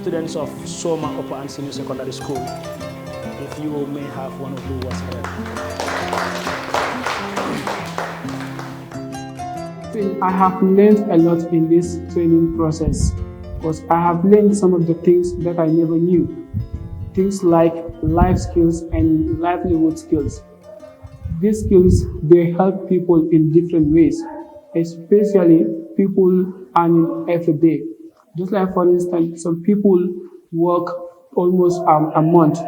students of Soma Upper and Senior Secondary School, if you may have one or two words for them. I have learned a lot in this training process because I have learned some of the things that I never knew. Things like life skills and livelihood skills. These skills, they help people in different ways, especially people earning every day. Just like, for instance, some people work almost a month.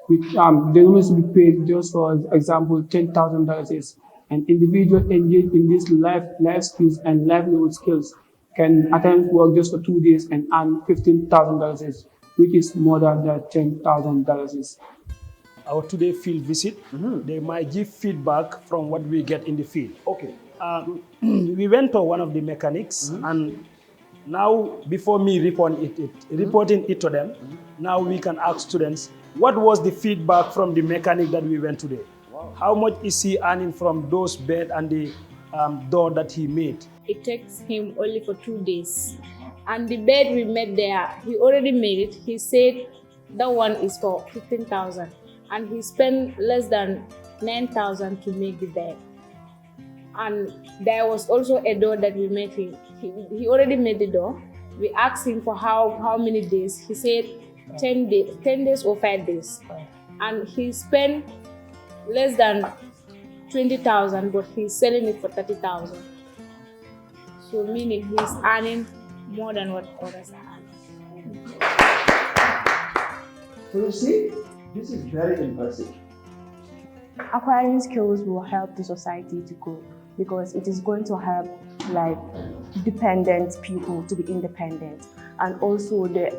They always be paid, just for example, $10,000. An individual engaged in these life skills and livelihood skills can at times work just for 2 days and earn $15,000, which is more than $10,000. Our today field visit, they might give feedback from what we get in the field. Okay. We went to one of the mechanics, and now before me reporting it to them, now we can ask students, what was the feedback from the mechanic that we went today? Wow. How much is he earning from those bed and the door that he made? It takes him only for 2 days. And the bed we made there, he already made it. He said that one is for 15,000. And he spent less than 9,000 to make the bed. And there was also a door that we made him. He already made the door. We asked him for how many days. He said 10 days or 5 days. And he spent less than 20,000, but he's selling it for 30,000. So meaning he's earning more than what others are earning. So you see, this is very impressive. Acquiring skills will help the society to grow because it is going to help like dependent people to be independent and also the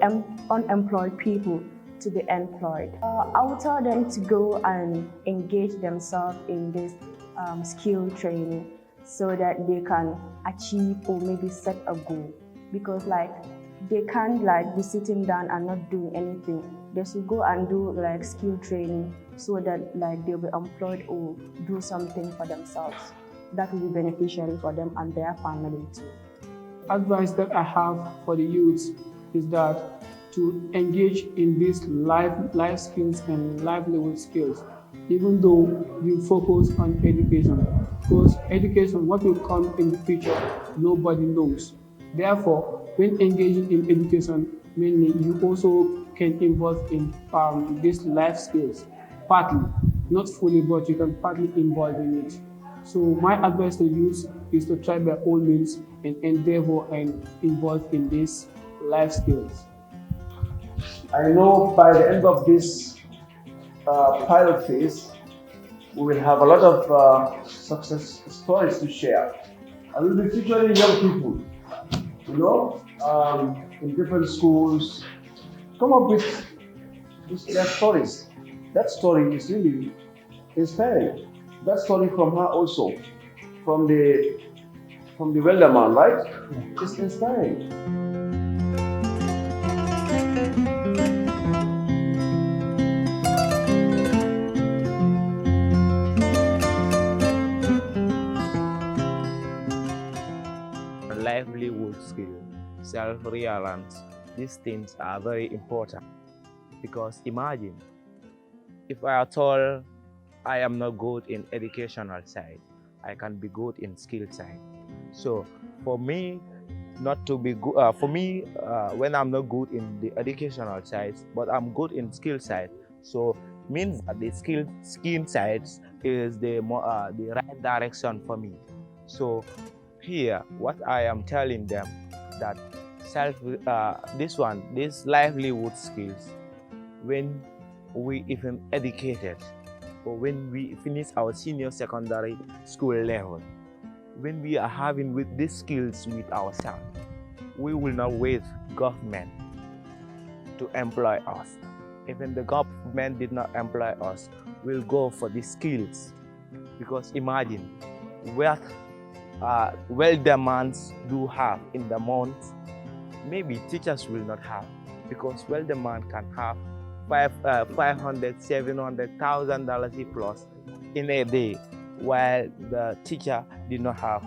unemployed people to be employed. I will tell them to go and engage themselves in this skill training so that they can achieve or maybe set a goal, because like they can't like be sitting down and not doing anything. They should go and do like skill training so that like they'll be employed or do something for themselves. That will be beneficial for them and their family too. Advice that I have for the youths is that to engage in these life skills and livelihood skills, even though we focus on education, because education, what will come in the future, nobody knows. Therefore, when engaging in education, mainly you also can involve in these life skills, partly, not fully, but you can partly involve in it. So my advice to youth is to try by all means and endeavor and involve in these life skills. I know by the end of this pilot phase, we will have a lot of success stories to share. I will be featuring young people, in different schools, come up with their stories. That story is really inspiring. That story from her also, from the welderman, right? It's inspiring. Livelihood skill, self-reliance, these things are very important because imagine if I are told I am not good in educational side, I can be good in skill side. So for me, not to be good, when I'm not good in the educational side, but I'm good in skill side, so means that the skill sides is the right direction for me. So here, what I am telling them that these livelihood skills, when we even educated or when we finish our senior secondary school level, when we are having with these skills with ourselves, we will not wait government to employ us. Even the government did not employ us, we'll go for the skills, because imagine what demands do have in the month, maybe teachers will not have, because demand can have $500,000, $700,000 plus in a day, while the teacher did not have.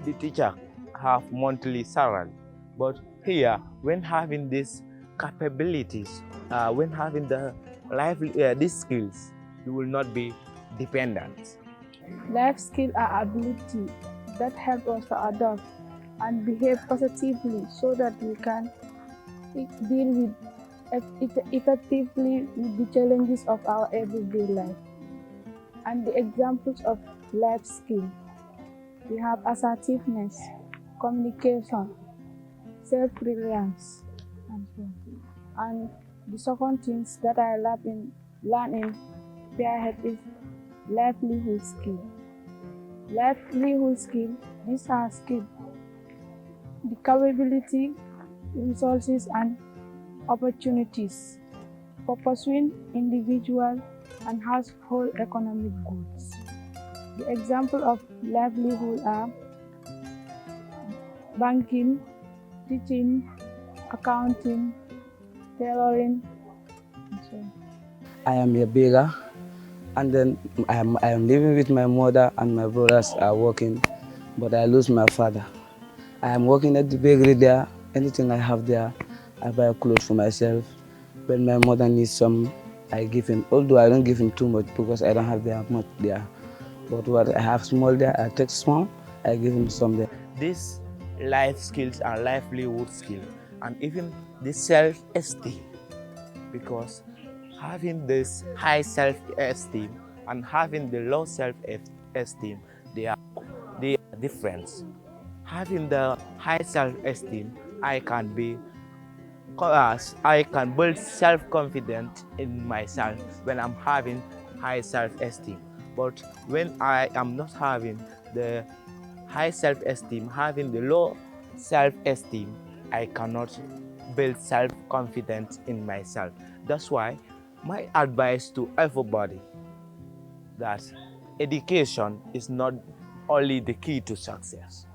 The teacher have monthly salary, but here when having this capabilities, when having these skills, you will not be dependent. Life skills are ability that help us to adapt and behave positively so that we can deal with effectively with the challenges of our everyday life. And the examples of life skills, we have assertiveness, communication, self-reliance, and so on. And the second things that I learn in peerhead is livelihood skill. Livelihood skill, these are skills, the capability, resources, and opportunities for pursuing individual and household economic goals. The example of livelihood are banking, teaching, accounting, tailoring, and so on. I am a beggar, and then I am living with my mother, and my brothers are working, but I lose my father. I am working at the bakery there. Anything I have there, I buy clothes for myself. When my mother needs some, I give him, although I don't give him too much because I don't have that much there. But what I have small there, I take small, I give him some there. These life skills are livelihood skills, and even the self-esteem, because having this high self-esteem and having the low self-esteem, they are different. Having the high self-esteem, I can build self-confidence in myself when I'm having high self-esteem. But when I am not having the high self-esteem, having the low self-esteem, I cannot build self-confidence in myself. That's why my advice to everybody that education is not only the key to success.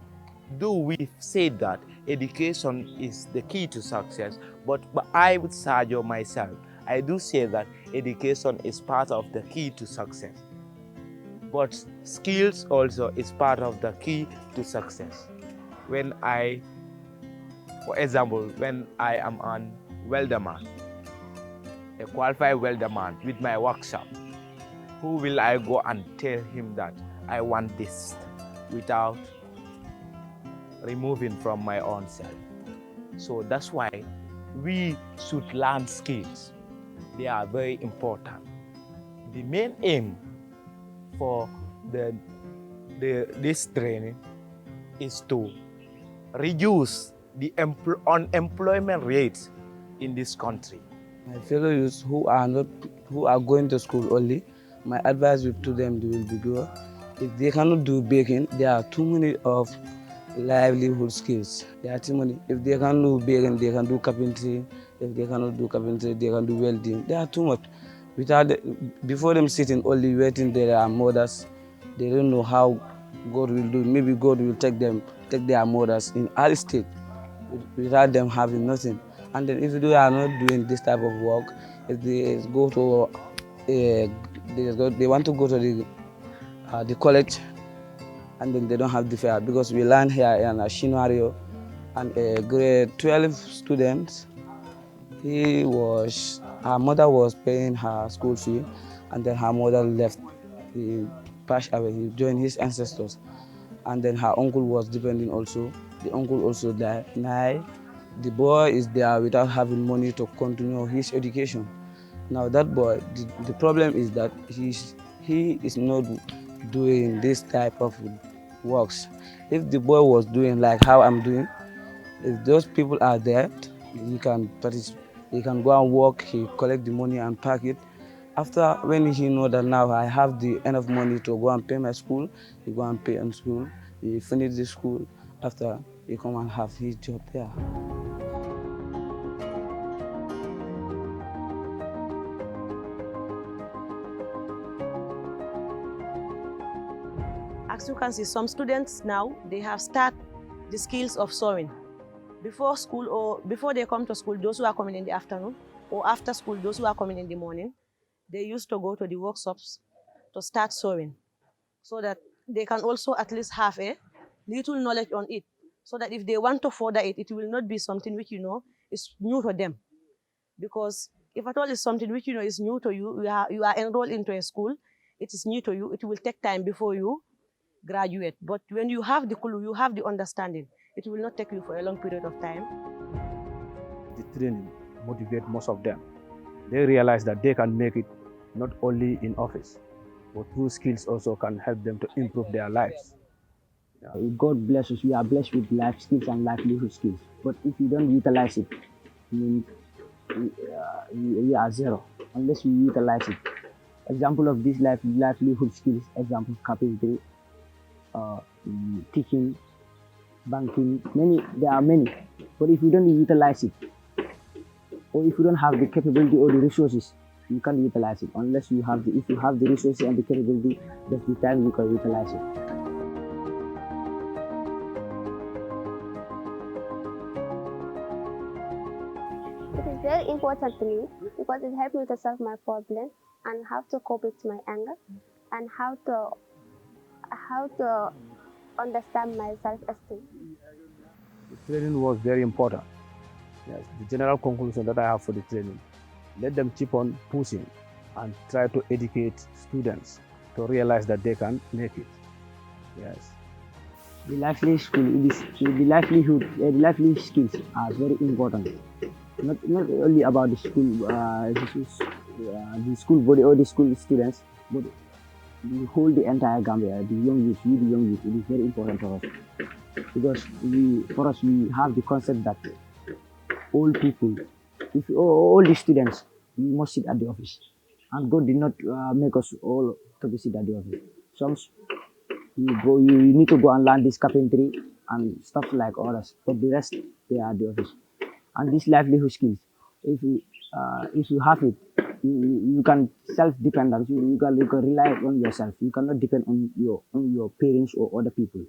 Though we say that education is the key to success, but I would Sergio myself, I do say that education is part of the key to success. But skills also is part of the key to success. For example, when I am an welderman, a qualified welderman with my workshop, who will I go and tell him that I want this without removing from my own self? So that's why we should learn skills. They are very important. The main aim for this training is to reduce the unemployment rates in this country. My fellow youths who are going to school only, my advice to them will be good. If they cannot do baking, there are too many of livelihood skills. There are too many. If they can do baking, they can do carpentry. If they cannot do carpentry, they can do welding. There are too much. Before them sitting only waiting their mothers, they don't know how God will do. Maybe God will take their mothers in early stage without them having nothing. And then if they are not doing this type of work, if they go to they want to go to the college, and then they don't have the fare, because we learn here in a scenario, and a grade 12 student, her mother was paying her school fee, and then her mother left. He passed away. He joined his ancestors, and then her uncle was depending also. The uncle also died. Now the boy is there without having money to continue his education. Now that boy, the problem is that he is not doing this type of works. If the boy was doing like how I'm doing, if those people are there, he can participate. He can go and work, he collect the money and pack it. After, when he know that now I have the enough money to go and pay my school, he go and pay on school, he finish the school, after he come and have his job there. As you can see, some students now, they have started the skills of sewing. Before school, or before they come to school, those who are coming in the afternoon, or after school, those who are coming in the morning, they used to go to the workshops to start sewing, so that they can also at least have a little knowledge on it, so that if they want to further it, it will not be something which, is new to them. Because if at all it's something which you know is new to you, you are enrolled into a school, it is new to you, it will take time before you graduate. But when you have the clue, you have the understanding, it will not take you for a long period of time. The training motivates most of them. They realize that they can make it not only in office, but through skills also can help them to improve their lives. God bless us. We are blessed with life skills and livelihood skills. But if you don't utilize it, I mean, we are zero unless we utilize it. Example of these livelihood skills, example carpentry, teaching, banking. There are many. But if you don't utilize it, or if you don't have the capability or the resources, you can't utilize it. Unless you have if you have the resources and the capability, that's the time you can utilize it. It is very important to me because it helps me to solve my problem and how to cope with my anger and how to understand my self-esteem. The training was very important. Yes, the general conclusion that I have for the training, let them keep on pushing and try to educate students to realize that they can make it. Yes. The livelihood skills are very important. Not only about the school body or the school students, but the entire Gambia, the young youth, it is very important for us. Because we have the concept that all people, all the students, we must sit at the office. And God did not make us all to sit at the office. Some you need to go and learn this carpentry and stuff like others, but the rest, they are at the office. And these livelihood skills, if you have it, you can self-dependent. You can rely on yourself. You cannot depend on your parents or other people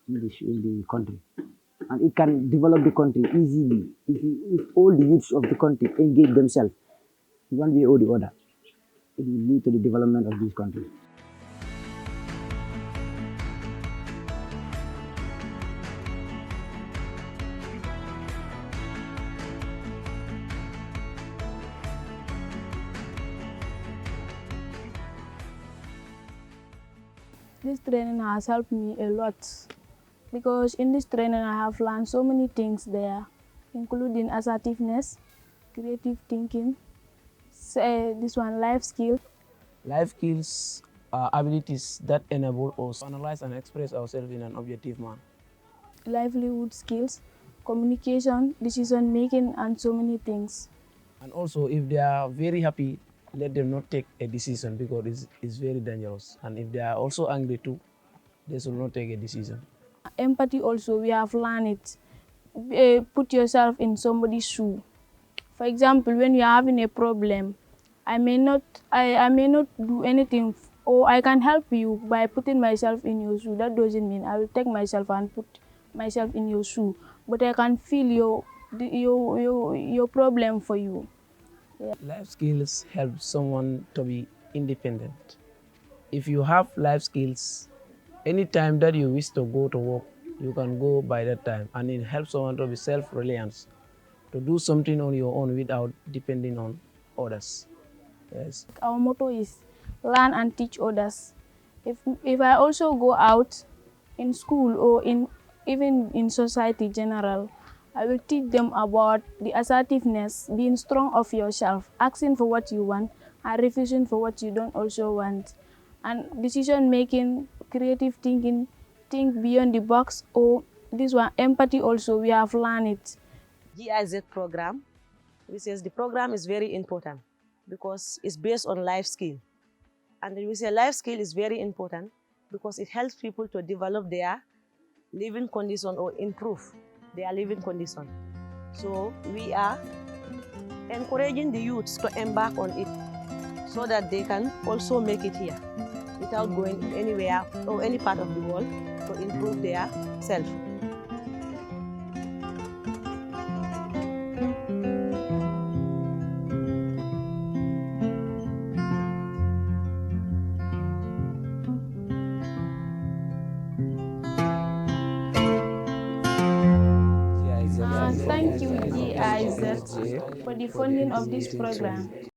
in the country. And it can develop the country easily if all the youths of the country engage themselves one way or the other. It will lead to the development of this country. This training has helped me a lot because in this training I have learned so many things there, including assertiveness, creative thinking, this one life skills. Life skills are abilities that enable us to analyze and express ourselves in an objective manner. Livelihood skills, communication, decision making, and so many things. And also, if they are very happy, let them not take a decision because it's very dangerous. And if they are also angry too, they should not take a decision. Empathy also, we have learned it. Put yourself in somebody's shoe. For example, when you are having a problem, I may not do anything, or I can help you by putting myself in your shoe. That doesn't mean I will take myself and put myself in your shoe, but I can feel your problem for you. Yeah. Life skills help someone to be independent. If you have life skills, any time that you wish to go to work, you can go by that time, and it helps someone to be self-reliant, to do something on your own without depending on others. Yes. Our motto is learn and teach others. If I also go out in school or even in society general, I will teach them about the assertiveness, being strong of yourself, asking for what you want and refusing for what you don't also want. And decision making, creative thinking, think beyond the box, or this one, empathy also, we have learned it. GIZ program, which says the program is very important because it's based on life skill. And we say life skill is very important because it helps people to develop their living condition or improve their living condition. So we are encouraging the youths to embark on it so that they can also make it here without going anywhere or any part of the world to improve their self. Thank you, GIZ. GIZ for the funding of this program.